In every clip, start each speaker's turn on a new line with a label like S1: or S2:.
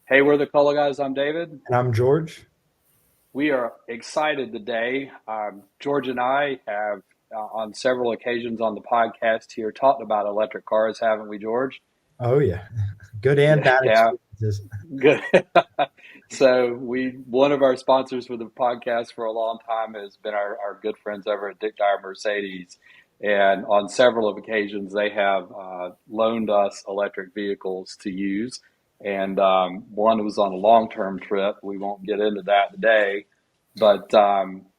S1: Hey, we're the Color Guys. I'm David.
S2: And I'm George.
S1: We are excited today. George and I have, on several occasions on the podcast here, talked about electric cars, haven't we, George?
S2: Oh yeah, good and
S1: Yeah,
S2: bad
S1: yeah,
S2: experiences.
S1: good. So one of our sponsors for the podcast for a long time has been our good friends over at Dick Dyer Mercedes, and on several of occasions they have loaned us electric vehicles to use. And one was on a long-term trip. We won't get into that today, but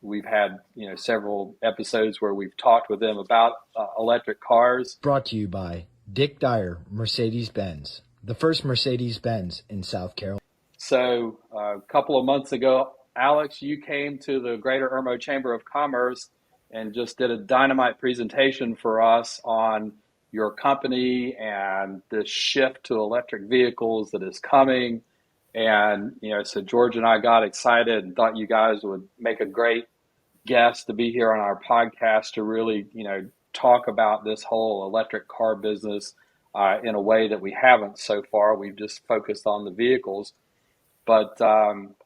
S1: we've had several episodes where we've talked with them about electric cars.
S3: Brought to you by Dick Dyer, Mercedes Benz, the first Mercedes Benz in South Carolina.
S1: So a couple of months ago, Alex, you came to the Greater Irmo Chamber of Commerce and just did a dynamite presentation for us on your company and the shift to electric vehicles that is coming. And, so George and I got excited and thought you guys would make a great guest to be here on our podcast to really, talk about this whole electric car business in a way that we haven't so far. We've just focused on the vehicles. But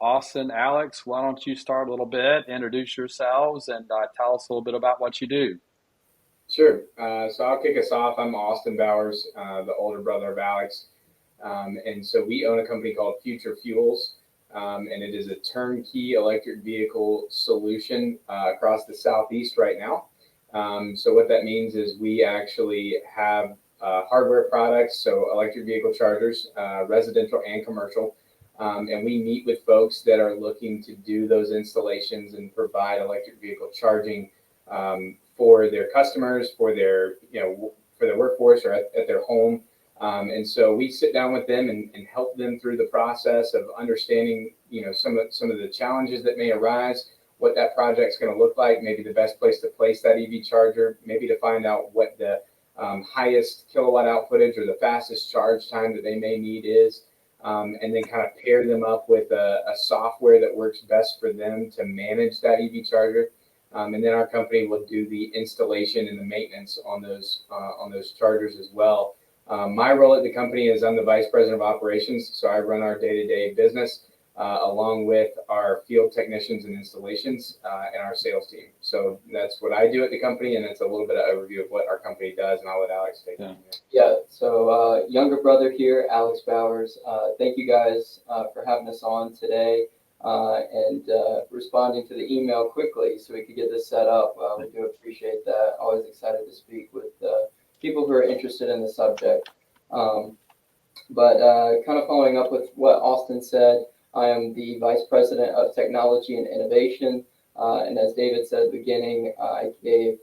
S1: Austin, Alex, why don't you start a little bit, introduce yourselves, and tell us a little bit about what you do?
S4: Sure. So I'll kick us off. I'm Austin Bowers, the older brother of Alex. And so we own a company called Future Fuels, and it is a turnkey electric vehicle solution across the Southeast right now. So what that means is we actually have hardware products, so electric vehicle chargers, residential and commercial. And we meet with folks that are looking to do those installations and provide electric vehicle charging for their customers, for their for their workforce or at their home. And so we sit down with them and help them through the process of understanding some of the challenges that may arise, what that project's going to look like, maybe the best place to place that EV charger, maybe to find out what the highest kilowatt outputage or the fastest charge time that they may need is. And then kind of pair them up with a software that works best for them to manage that EV charger. And then our company will do the installation and the maintenance on those chargers as well. My role at the company is I'm the vice president of operations, so I run our day-to-day business along with our field technicians and installations and our sales team. So that's what I do at the company, and it's a little bit of overview of what our company does, and I'll let Alex take it from here.
S5: Yeah, so younger brother here, Alex Bowers. Thank you guys for having us on today and responding to the email quickly so we could get this set up. We do appreciate that. Always excited to speak with people who are interested in the subject. But kind of following up with what Austin said, I am the Vice President of Technology and Innovation. And as David said at the beginning, I gave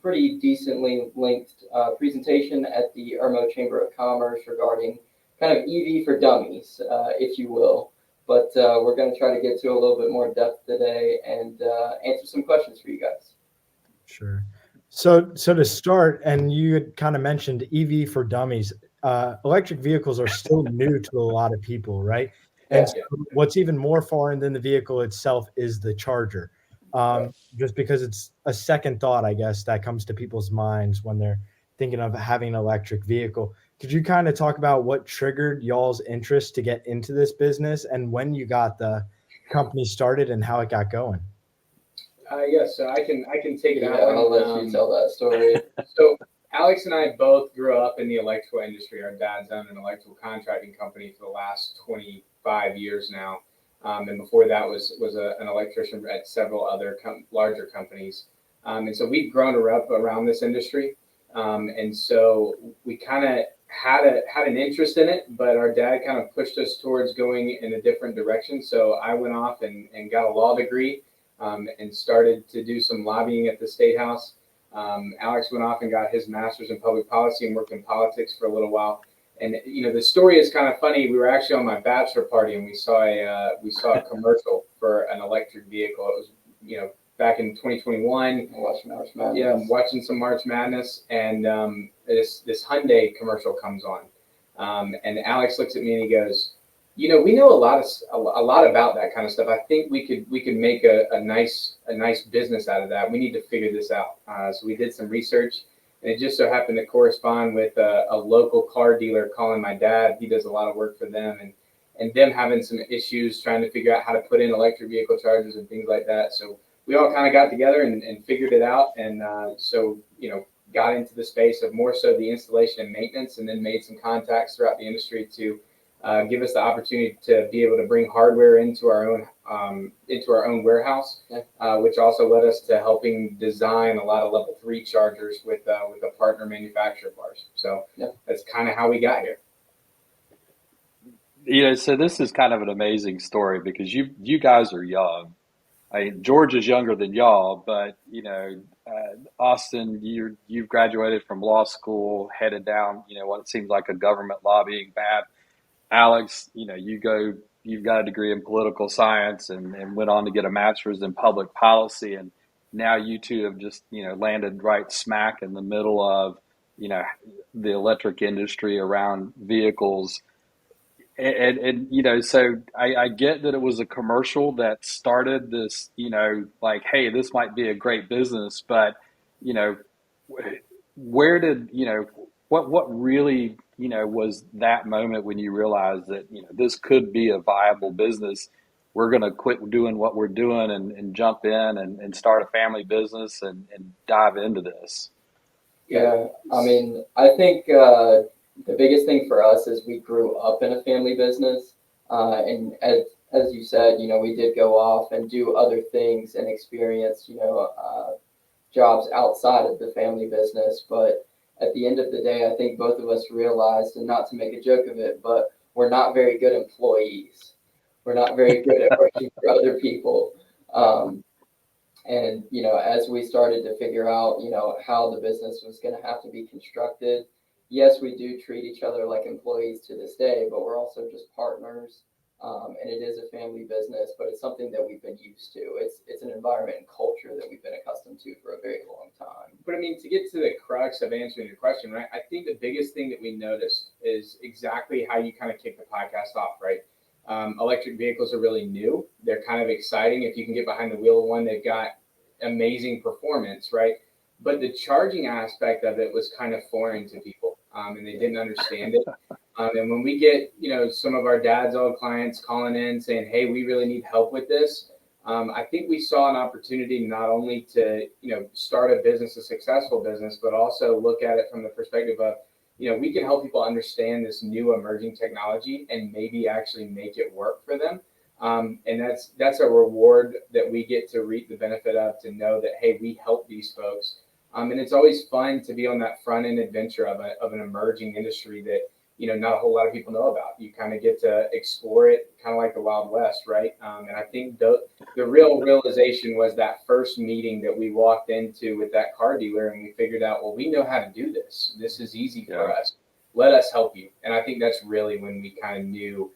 S5: pretty decently linked presentation at the Irmo Chamber of Commerce regarding kind of EV for dummies, if you will. But we're going to try to get to a little bit more depth today and answer some questions for you guys.
S2: Sure. So to start, and you had kind of mentioned EV for dummies. Electric vehicles are still new to a lot of people, right? And so what's even more foreign than the vehicle itself is the charger. Just because it's a second thought, I guess, that comes to people's minds when they're thinking of having an electric vehicle. Could you kind of talk about what triggered y'all's interest to get into this business and when you got the company started and how it got going?
S4: Yes, so I can take it
S5: Yeah,
S4: out.
S5: I'll let you tell that story.
S4: So Alex and I both grew up in the electrical industry. Our dad's owned an electrical contracting company for the last 25 years now, and before that was an electrician at several other larger companies. And so we've grown up around this industry, and so we kind of had an interest in it, but our dad kind of pushed us towards going in a different direction. So I went off and got a law degree and started to do some lobbying at the State House. Alex went off and got his master's in public policy and worked in politics for a little while. And the story is kind of funny. We were actually on my bachelor party and we saw a commercial for an electric vehicle. It was back in 2021.
S5: Watching March Madness.
S4: Yeah, I'm watching some March Madness, and this Hyundai commercial comes on, and Alex looks at me and he goes, we know a lot about that kind of stuff. I think we could make a nice business out of that. We need to figure this out. So we did some research, and it just so happened to correspond with a local car dealer calling my dad. He does a lot of work for them, and them having some issues trying to figure out how to put in electric vehicle chargers and things like that. So we all kind of got together and figured it out. And so, got into the space of more so the installation and maintenance, and then made some contacts throughout the industry to give us the opportunity to be able to bring hardware into our own warehouse, which also led us to helping design a lot of level 3 chargers with a partner manufacturer of ours. So that's kind of how we got here.
S1: So this is kind of an amazing story because you guys are young. George is younger than y'all, but Austin, you've graduated from law school, headed down what seems like a government lobbying path. Alex, you've got a degree in political science and went on to get a master's in public policy, and now you two have just landed right smack in the middle of the electric industry around vehicles. And so I get that it was a commercial that started this, like, hey, this might be a great business, but, where did, what really, was that moment when you realized that, this could be a viable business? We're going to quit doing what we're doing and jump in and start a family business and dive into this.
S5: Yeah, I mean, I think the biggest thing for us is we grew up in a family business, and as you said, we did go off and do other things and experience, jobs outside of the family business. But at the end of the day, I think both of us realized, and not to make a joke of it, but we're not very good employees. We're not very good at working for other people. And, as we started to figure out, how the business was going to have to be constructed, yes, we do treat each other like employees to this day, but we're also just partners. And it is a family business, but it's something that we've been used to. It's an environment and culture that we've been accustomed to for a very long time.
S4: But I mean, to get to the crux of answering your question, right? I think the biggest thing that we noticed is exactly how you kind of kick the podcast off, right? Electric vehicles are really new. They're kind of exciting. If you can get behind the wheel of one, they've got amazing performance, right? But the charging aspect of it was kind of foreign to people, and they didn't understand it. And when we get, some of our dad's old clients calling in saying, hey, we really need help with this, I think we saw an opportunity not only to, start a business, a successful business, but also look at it from the perspective of, we can help people understand this new emerging technology and maybe actually make it work for them. And that's a reward that we get to reap the benefit of, to know that, hey, we help these folks. And it's always fun to be on that front end adventure of an emerging industry that, not a whole lot of people know about. You kind of get to explore it, kind of like the Wild West, right? And I think the real realization was that first meeting that we walked into with that car dealer, and we figured out, well, we know how to do this. This is easy for us. Let us help you. And I think that's really when we kind of knew,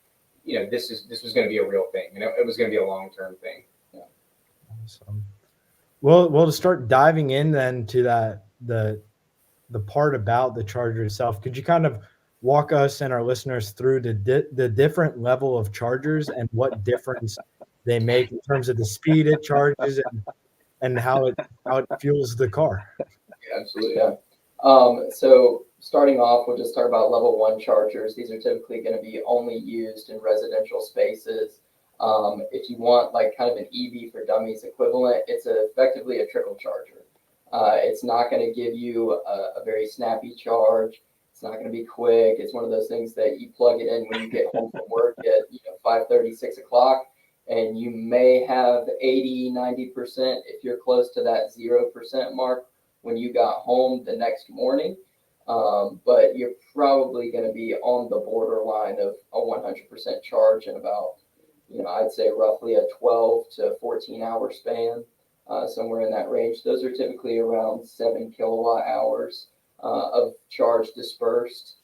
S4: this was going to be a real thing. It was going to be a long-term thing. Yeah.
S2: Awesome. Well, to start diving in then to the part about the charger itself, could you kind of walk us and our listeners through the different level of chargers and what difference they make in terms of the speed it charges and how it fuels the car?
S5: Yeah, absolutely. Yeah. So starting off, we'll just talk about level 1 chargers. These are typically going to be only used in residential spaces. If you want like kind of an EV for Dummies equivalent, it's effectively a trickle charger. It's not going to give you a very snappy charge. It's not going to be quick. It's one of those things that you plug it in when you get home from work at 5:30, 6 o'clock, and you may have 80, 90% if you're close to that 0% mark when you got home the next morning. But you're probably going to be on the borderline of a 100% charge in about, I'd say roughly a 12 to 14 hour span, somewhere in that range. Those are typically around 7 kilowatt hours of charge dispersed.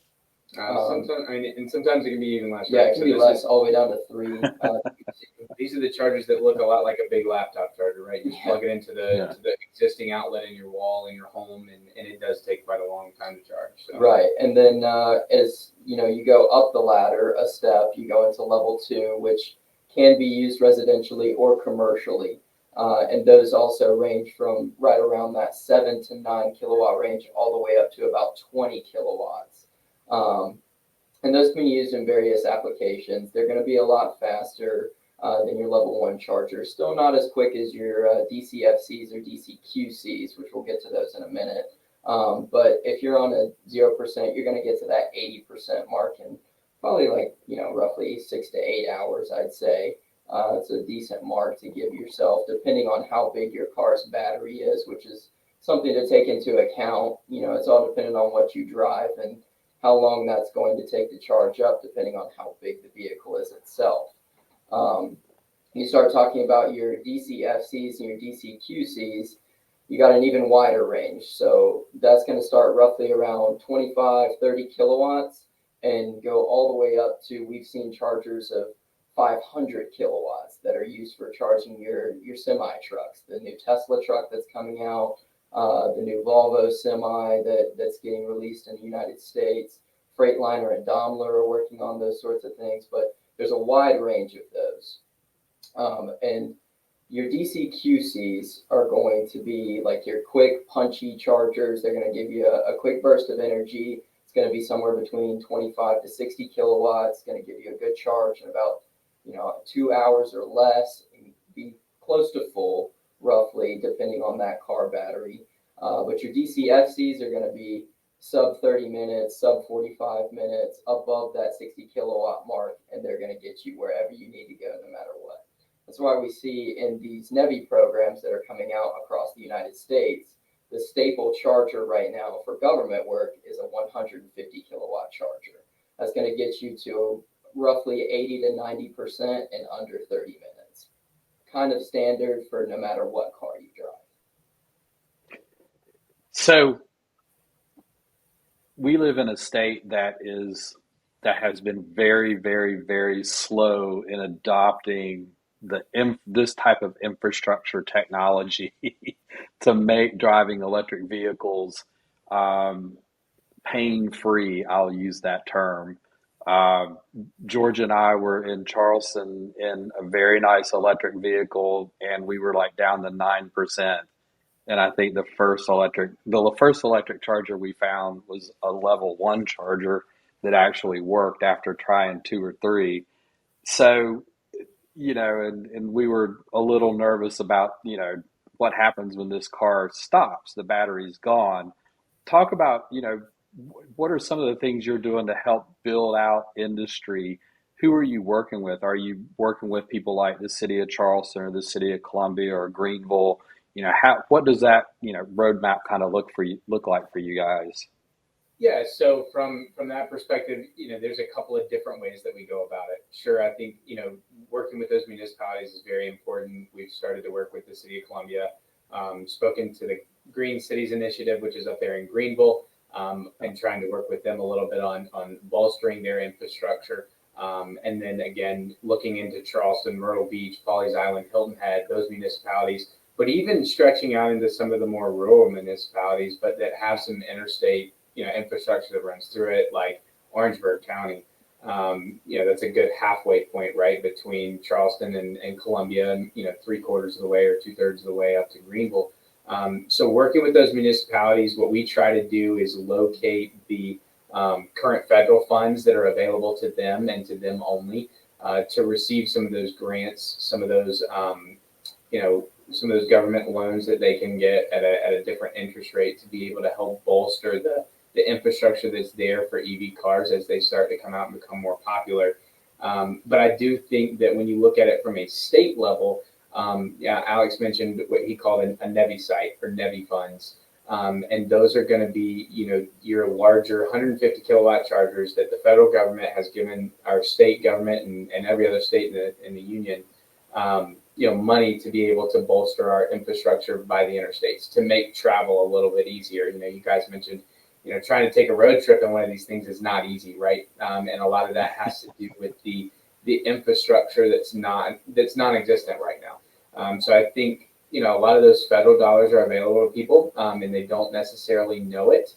S4: Sometimes it can be even less.
S5: Yeah,
S4: right?
S5: it can be less, all the way down to 3.
S4: These are the chargers that look a lot like a big laptop charger, right? You plug it into the existing outlet in your wall in your home, and it does take quite a long time to charge. So.
S5: Right, and then as you go up the ladder a step, you go into level 2, which can be used residentially or commercially. And those also range from right around that 7 to 9 kilowatt range all the way up to about 20 kilowatts. And those can be used in various applications. They're going to be a lot faster than your level 1 charger. Still not as quick as your DCFCs or DCQCs, which we'll get to those in a minute. But if you're on a 0%, you're going to get to that 80% mark in probably like, roughly 6 to 8 hours, I'd say. It's a decent mark to give yourself, depending on how big your car's battery is, which is something to take into account. It's all dependent on what you drive and how long that's going to take to charge up, depending on how big the vehicle is itself. You start talking about your DCFCs and your DCQCs, you got an even wider range. So that's going to start roughly around 25, 30 kilowatts and go all the way up to, we've seen chargers of 500 kilowatts that are used for charging your semi trucks. The new Tesla truck that's coming out, the new Volvo semi that's getting released in the United States, Freightliner and Daimler are working on those sorts of things, but there's a wide range of those. And your DCQCs are going to be like your quick, punchy chargers. They're going to give you a quick burst of energy. It's going to be somewhere between 25 to 60 kilowatts. It's going to give you a good charge in about 2 hours or less, and be close to full, roughly, depending on that car battery. But your DCFCs are going to be sub 30 minutes, sub 45 minutes, above that 60 kilowatt mark, and they're going to get you wherever you need to go, no matter what. That's why we see in these NEVI programs that are coming out across the United States, the staple charger right now for government work is a 150 kilowatt charger. That's going to get you to roughly 80 to 90% in under 30 minutes. Kind of standard for no matter what car you drive.
S1: So we live in a state that has been very, very, very slow in adopting this type of infrastructure technology to make driving electric vehicles pain-free. I'll use that term. George and I were in Charleston in a very nice electric vehicle, and we were like down to 9%. And I think the first electric charger we found was a level 1 charger that actually worked after trying 2 or 3. So, and we were a little nervous about, what happens when this car stops, the battery's gone. Talk about, what are some of the things you're doing to help build out industry? Who are you working with? Are you working with people like the city of Charleston or the city of Columbia or Greenville? What does that, roadmap kind of look like for you guys?
S4: Yeah, so from that perspective, there's a couple of different ways that we go about it. Sure, I think, working with those municipalities is very important. We've started to work with the city of Columbia, spoken to the Green Cities Initiative, which is up there in Greenville, and trying to work with them a little bit on bolstering their infrastructure. And then again, looking into Charleston, Myrtle Beach, Pawleys Island, Hilton Head, those municipalities, but even stretching out into some of the more rural municipalities, but that have some interstate infrastructure that runs through it, like Orangeburg County. That's a good halfway point, right, between Charleston and Columbia, and 3/4 of the way or 2/3 of the way up to Greenville. So working with those municipalities, what we try to do is locate the current federal funds that are available to them and to them only, to receive some of those grants, some of those government loans that they can get at a different interest rate, to be able to help bolster the infrastructure that's there for EV cars as they start to come out and become more popular. But I do think that when you look at it from a state level, Alex mentioned what he called a NEVI site or NEVI funds. And those are going to be, your larger 150 kilowatt chargers that the federal government has given our state government and every other state in the union, money to be able to bolster our infrastructure by the interstates, to make travel a little bit easier. You guys mentioned, trying to take a road trip in one of these things is not easy, right? And a lot of that has to do with the infrastructure that's non-existent right now. So I think, a lot of those federal dollars are available to people, and they don't necessarily know it.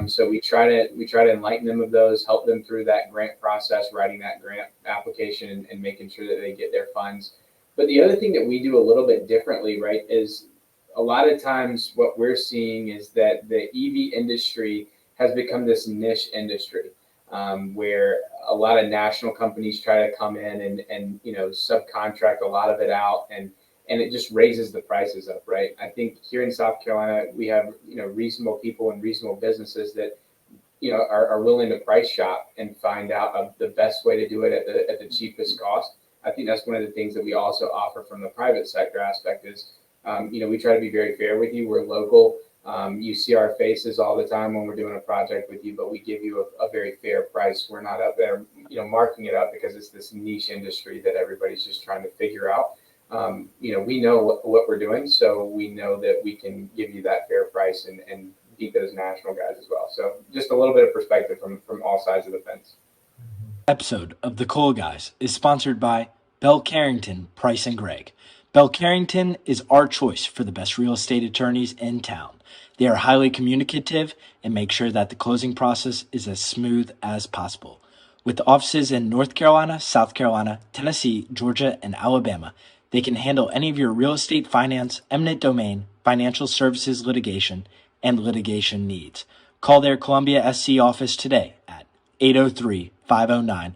S4: So we try to enlighten them of those, help them through that grant process, writing that grant application and making sure that they get their funds. But the other thing that we do a little bit differently, right, is a lot of times what we're seeing is that the EV industry has become this niche industry. where a lot of national companies try to come in and subcontract a lot of it out, and it just raises the prices up, right? I think here in South Carolina we have reasonable people and reasonable businesses that are willing to price shop and find out the best way to do it at the cheapest cost. I think that's one of the things that we also offer from the private sector aspect is, we try to be very fair with you. We're local. You see our faces all the time when we're doing a project with you, but we give you a very fair price. We're not up there, marking it up because it's this niche industry that everybody's just trying to figure out. We know what we're doing, so we know that we can give you that fair price and beat those national guys as well. So just a little bit of perspective from all sides of the fence.
S3: Episode of The Coal Guys is sponsored by Bell Carrington, Price and Gregg. Bell Carrington is our choice for the best real estate attorneys in town. They are highly communicative and make sure that the closing process is as smooth as possible. With offices in North Carolina, South Carolina, Tennessee, Georgia, and Alabama, they can handle any of your real estate finance, eminent domain, financial services litigation, and litigation needs. Call their Columbia SC office today at 803-509-5078.